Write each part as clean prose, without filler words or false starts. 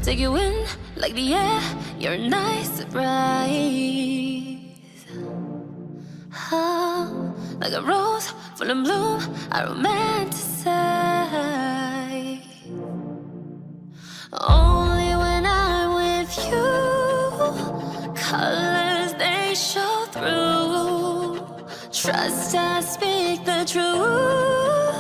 take you in like the air. You're a nice surprise. Oh, like a rose full of bloom, I romanticize. Only when I'm with you, colors they show through. Trust I speak the truth,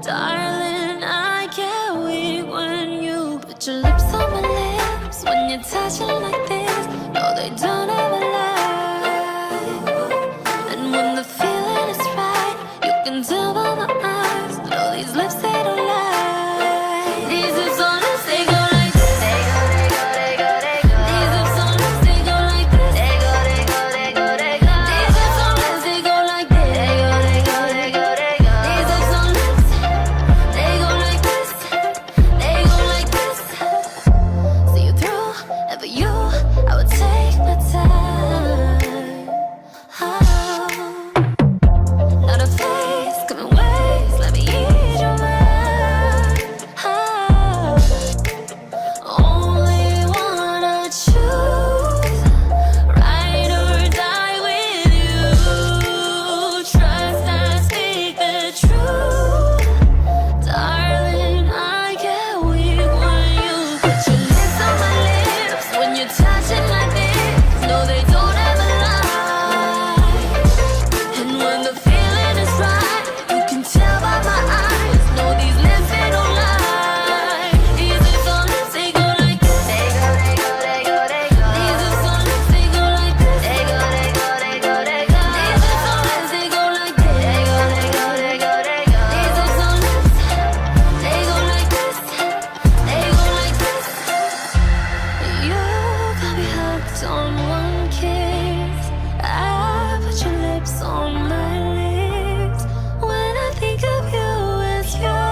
darling. I get weak when you put your lips on my lips. When you're touching like this, no, they don't ever lie. And when the feeling is right, you can tell by my eyes. No, these lips they don't lie. These lips on lips they go like this. They go, they go, they go, they go. These lips on lips they go like this. They go, they go, they go, they go. These lips on lips they go like this. They go, they go, they go, they go. These lips on lips they go like this. They go like this. See you through, and for you I would take my time. Oh. Not a face, coming waves, let me ease your mind. Oh. Only wanna choose, ride or die with you. Trust I speak the truth, darling. I get weak when you put your lips on my lips. When you're touching like this, no, they don't ever lie. And when the feeling is right, you can tell by my eyes. No, these lips they don't lie. These lips on lips they go like this. They go, they go, they go, they go. These lips on lips they go like this. They go, they go, they go, they go. These lips on lips they go like this. They go, they go, they go, they go. These lips on lips they go like this. They go like this. You got me hooked on one kiss. I put your lips on my lips. When I think of you, it's your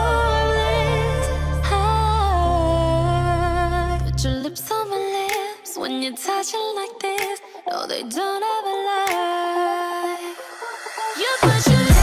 bliss. I put your lips on my lips. When you're touching like this, no, they don't ever lie. You put your lips